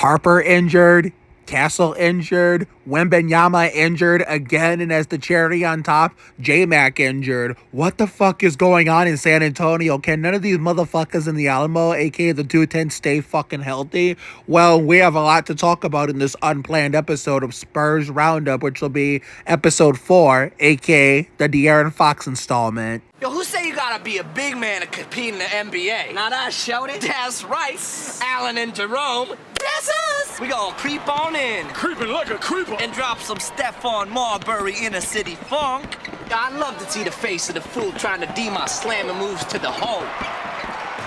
Harper injured, Castle injured, Wembenyama injured again, and as the cherry on top, J-Mac injured. What the fuck is going on in San Antonio? Can none of these motherfuckers in the Alamo, aka the 210, stay fucking healthy? Well, we have a lot to talk about in this unplanned episode of Spurs Roundup, which will be episode 4, aka the De'Aaron Fox installment. Yo, who say you gotta be a big man to compete in the NBA? Not us, Shody. That's right. Allen and Jerome. That's us. We gonna creep on in. Creeping like a creeper. And drop some Stephon Marbury inner city funk. I'd love to see the face of the fool trying to D my slamming moves to the hole.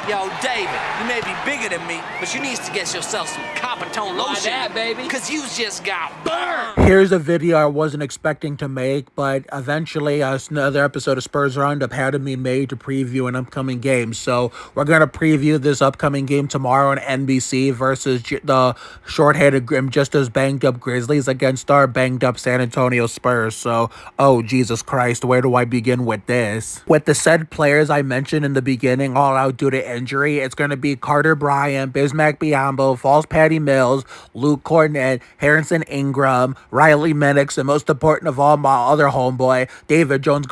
Yo, David, you may be bigger than me, but you need to get yourself some copper tone lotion. Why that, baby? Cause you just got burned. Here's a video I wasn't expecting to make, but eventually another episode of Spurs Roundup had to be made to preview an upcoming game. So we're going to preview this upcoming game tomorrow on NBC versus the short-headed, just as banged-up Grizzlies against our banged-up San Antonio Spurs. So, oh, Jesus Christ, where do I begin with this? With the said players I mentioned in the beginning, all out due to injury, it's going to be Carter Bryant, Bismack Biyombo, Falls Patty Mills, Luke Cornett, Harrison Ingram, Riley Minix, and most important of all, my other homeboy, David Jones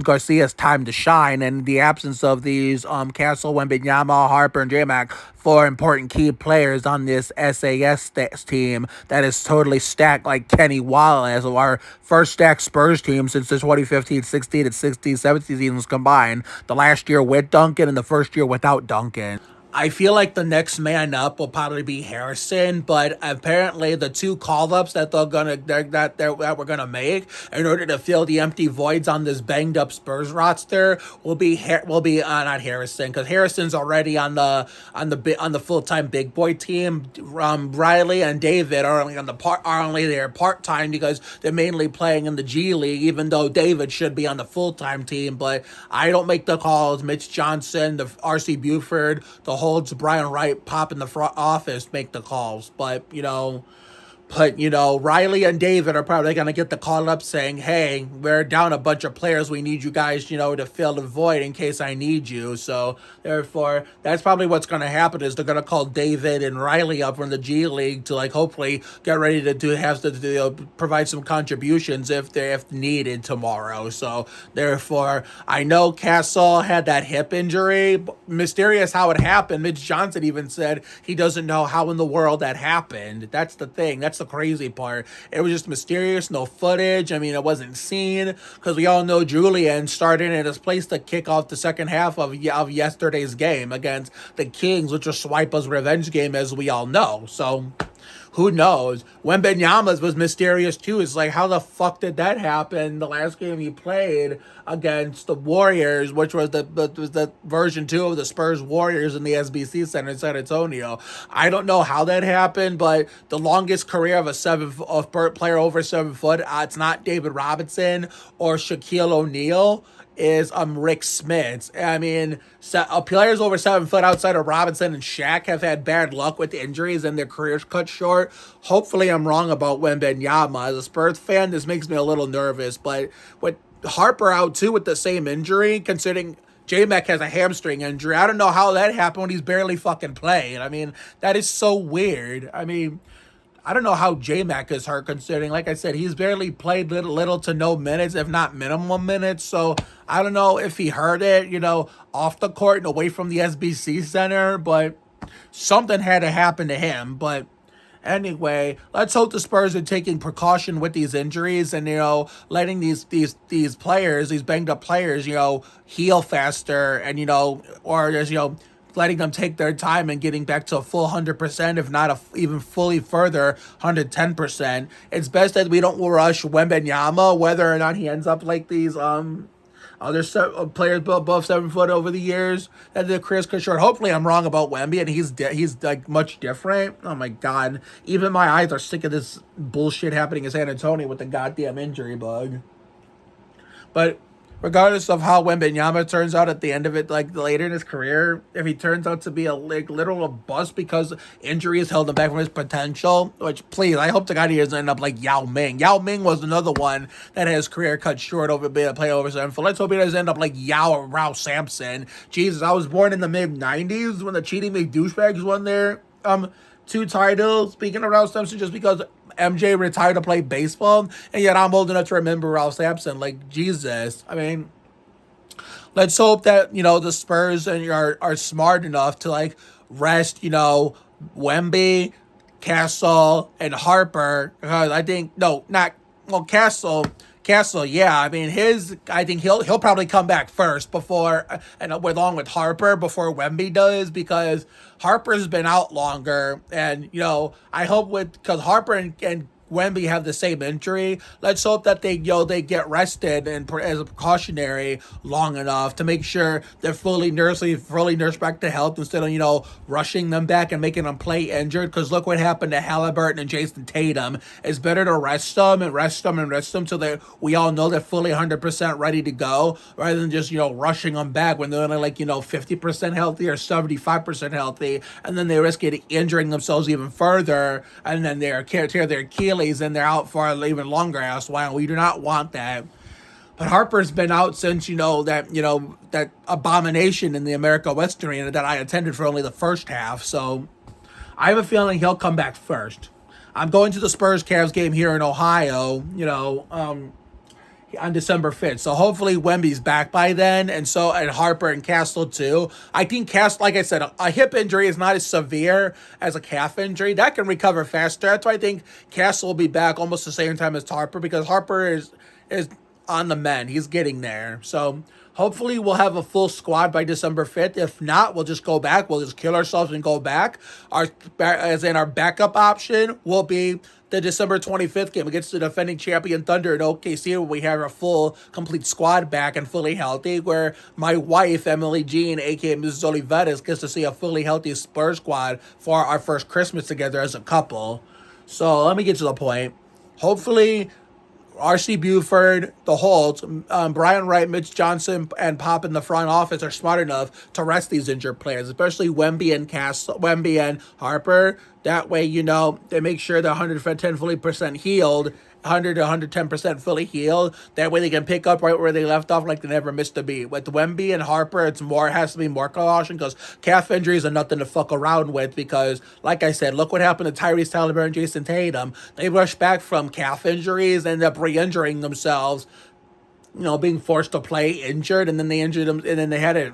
Garcia's time to shine. And in the absence of these Castle, Wembenyama, Harper, and J-Mac, 4 important key players on this SAS team that is totally stacked like Kenny Wallace, our first stacked Spurs team since the 2015, 16, and 16, 17 seasons combined. The last year with Duncan and the first year without Duncan. I feel like the next man up will probably be Harrison, but apparently the 2 call-ups that we're gonna make in order to fill the empty voids on this banged up Spurs roster will be not Harrison, because Harrison's already on the full-time big boy team. Riley and David are only there part-time because they're mainly playing in the G League, even though David should be on the full-time team. But I don't make the calls. Mitch Johnson, the RC Buford, the holds Brian Wright pop in the front office make the calls, but Riley and David are probably going to get the call up saying, hey, we're down a bunch of players. We need you guys, to fill the void in case I need you. So, therefore, that's probably what's going to happen is they're going to call David and Riley up from the G League to, hopefully get ready to provide some contributions if needed tomorrow. So, therefore, I know Castle had that hip injury. Mysterious how it happened. Mitch Johnson even said he doesn't know how in the world that happened. That's the thing. That's the crazy part. It was just mysterious, no footage. I mean, it wasn't seen because we all know Julian started in his place to kick off the second half of yesterday's game against the Kings, which was Swipa's revenge game, as we all know. So, who knows? Wembenyama's was mysterious too. It's like, how the fuck did that happen? The last game he played against the Warriors, which was the version 2 of the Spurs Warriors in the SBC Center in San Antonio. I don't know how that happened, but the longest career of a player over 7 foot, it's not David Robinson or Shaquille O'Neal, is Rick Smith. I mean, players over 7 foot outside of Robinson and Shaq have had bad luck with injuries and their careers cut short. Hopefully I'm wrong about Wembenyama. As a Spurs fan, this makes me a little nervous, but with Harper out too with the same injury, considering J-Mac has a hamstring injury, I don't know how that happened when he's barely fucking played. I mean, that is so weird. I mean, I don't know how J-Mac is hurt, considering, like I said, he's barely played little to no minutes, if not minimum minutes. So I don't know if he hurt it, off the court and away from the SBC Center, but something had to happen to him. But anyway, let's hope the Spurs are taking precaution with these injuries and, letting these players, these banged up players, heal faster and, or just, letting them take their time and getting back to a full 100%, if not even fully further 110%. It's best that we don't rush Wembenyama, whether or not he ends up like these other players above 7 foot over the years that their careers cut short. Hopefully I'm wrong about Wemby and he's like much different. Oh my God. Even my eyes are sick of this bullshit happening in San Antonio with the goddamn injury bug. But regardless of how Wembenyama turns out at the end of it, later in his career, if he turns out to be a literal bust because injuries held him back from his potential, which, please, I hope the guy doesn't end up like Yao Ming. Yao Ming was another one that had his career cut short over being a player over 7 foot. Let's hope he doesn't end up like Yao or Ralph Sampson. Jesus, I was born in the mid-90s when the cheating McDouchebags won there. two titles. Speaking of Ralph Sampson, just because MJ retired to play baseball, and yet I'm old enough to remember Ralph Sampson. Like, Jesus. I mean, let's hope that, the Spurs are smart enough to, like, rest, Wemby, Castle, and Harper. Because I think, no, not, well, Castle, yeah. I mean, I think he'll probably come back first before, and along with Harper before Wemby does, because Harper's been out longer, and I hope because Harper and Wemby have the same injury. Let's hope that they get rested and as a precautionary long enough to make sure they're fully nursed back to health instead of rushing them back and making them play injured. Because look what happened to Halliburton and Jason Tatum. It's better to rest them so that we all know they're fully 100% ready to go, rather than just rushing them back when they're only 50% healthy or 75% healthy, and then they risk injuring themselves even further, and then they tear their Achilles and they're out for an even longer ass while. We do not want that. But Harper's been out since that abomination in the America West Arena that I attended for only the first half. So I have a feeling he'll come back first. I'm going to the Spurs Cavs game here in Ohio, on December 5th. So hopefully Wemby's back by then, and Harper and Castle too. I think Castle, like I said, a hip injury is not as severe as a calf injury. That can recover faster. That's why I think Castle will be back almost the same time as Harper, because Harper is on the mend. He's getting there. So hopefully we'll have a full squad by December 5th. If not, we'll just go back. We'll just kill ourselves and go back. Our backup option will be the December 25th game against the defending champion Thunder in OKC, where we have our full, complete squad back and fully healthy, where my wife, Emily Jean, aka Mrs. Oliveras, gets to see a fully healthy Spurs squad for our first Christmas together as a couple. So let me get to the point. Hopefully, R.C. Buford, the Holtz, Brian Wright, Mitch Johnson, and Pop in the front office are smart enough to rest these injured players, especially Wemby and Harper. That way, they make sure they're 110 fully percent healed, 100 to 110% fully healed. That way they can pick up right where they left off like they never missed a beat. With Wemby and Harper, it has to be more caution, because calf injuries are nothing to fuck around with, because, like I said, look what happened to Tyrese Halliburton and Jason Tatum. They rushed back from calf injuries, ended up re-injuring themselves, being forced to play injured, and then they injured them, and then they had a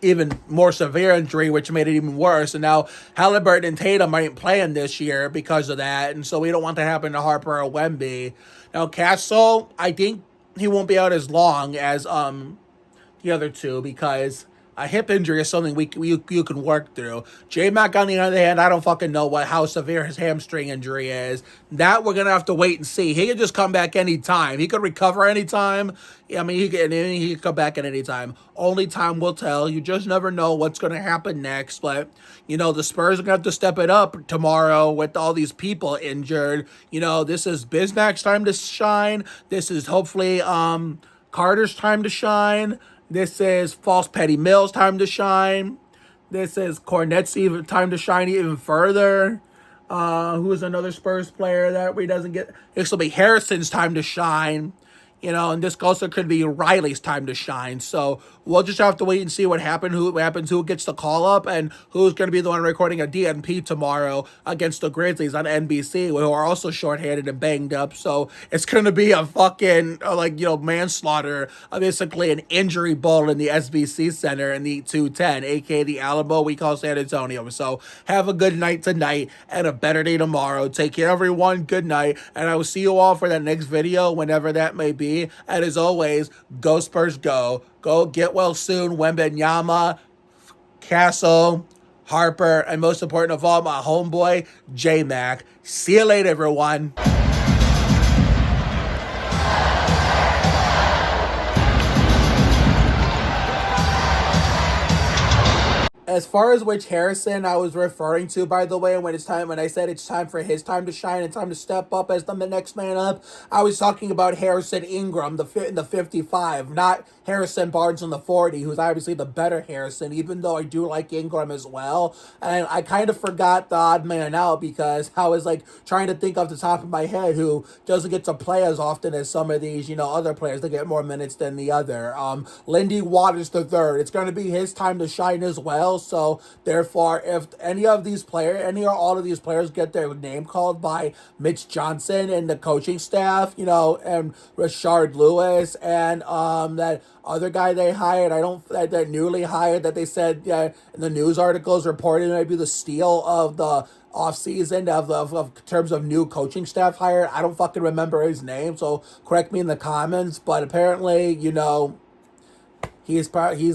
even more severe injury, which made it even worse. And now Halliburton and Tatum aren't playing this year because of that, and so we don't want that to happen to Harper or Wemby. Now Castle, I think he won't be out as long as the other two, because a hip injury is something you can work through. J-Mac, on the other hand, I don't fucking know how severe his hamstring injury is. That we're going to have to wait and see. He can just come back anytime. He could recover anytime. I mean, he can come back at any time. Only time will tell. You just never know what's going to happen next. But, the Spurs are going to have to step it up tomorrow with all these people injured. This is Bismack's time to shine. This is hopefully Carter's time to shine. This is False Petty Mills' time to shine. This is Cornette's time to shine even further. Who is another Spurs player that we doesn't get? This will be Harrison's time to shine. And this also could be Riley's time to shine. So we'll just have to wait and see what happens, who gets the call up, and who's going to be the one recording a DNP tomorrow against the Grizzlies on NBC, who are also shorthanded and banged up. So it's going to be a fucking, manslaughter, basically an injury bowl in the SBC Center in the 210, aka the Alamo we call San Antonio. So have a good night tonight and a better day tomorrow. Take care, everyone. Good night. And I will see you all for that next video, whenever that may be. And as always, go Spurs, go. Go get well soon, Wembenyama, Castle, Harper, and most important of all, my homeboy, J-Mac. See you later, everyone. As far as which Harrison I was referring to, by the way, when I said it's time for his time to shine and time to step up as the next man up, I was talking about Harrison Ingram, in the 55, not Harrison Barnes in the 40, who's obviously the better Harrison, even though I do like Ingram as well. And I kind of forgot the odd man out, because I was trying to think off the top of my head who doesn't get to play as often as some of these, other players that get more minutes than the other. Lindy Waters III, it's going to be his time to shine as well. So therefore, if any or all of these players get their name called by Mitch Johnson and the coaching staff, and Rashard Lewis and that other guy they hired, that newly hired, that they said in the news articles reported might be the steal of the off season of terms of new coaching staff hired. I don't fucking remember his name, so correct me in the comments. But apparently, he's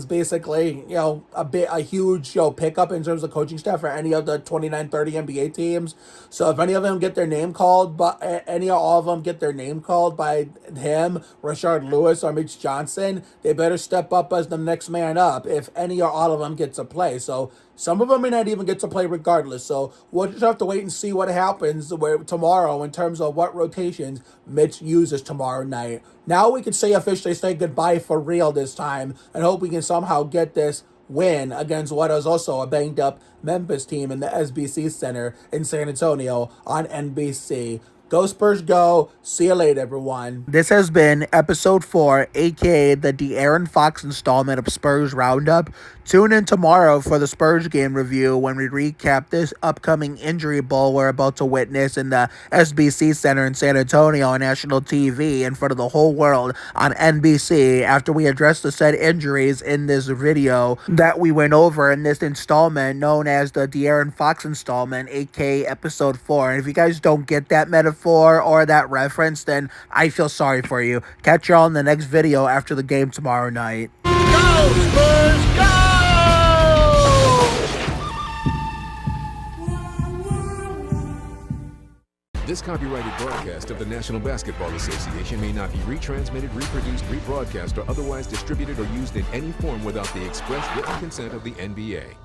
basically a huge pickup in terms of coaching staff for any of the 29-30 NBA teams. So if any of them get their name called, but any or all of them get their name called by him, Rashard Lewis, or Mitch Johnson, they better step up as the next man up. If any or all of them get to play, so some of them may not even get to play regardless. So we'll just have to wait and see what happens tomorrow in terms of what rotations Mitch uses tomorrow night. Now we can officially say goodbye for real this time and hope we can somehow get this win against what is also a banged up Memphis team in the SBC Center in San Antonio on NBC. Go Spurs, go. See you later, everyone. This has been episode 4, aka the De'Aaron Fox installment of Spurs Roundup. Tune in tomorrow for the Spurs game review when we recap this upcoming injury bowl we're about to witness in the SBC Center in San Antonio on national TV in front of the whole world on NBC after we address the said injuries in this video that we went over in this installment known as the De'Aaron Fox installment, aka episode 4. And if you guys don't get that metaphor or that reference, then I feel sorry for you. Catch y'all in the next video after the game tomorrow night. Go Spurs, go! This copyrighted broadcast of the National Basketball Association may not be retransmitted, reproduced, rebroadcast, or otherwise distributed or used in any form without the express written consent of the NBA.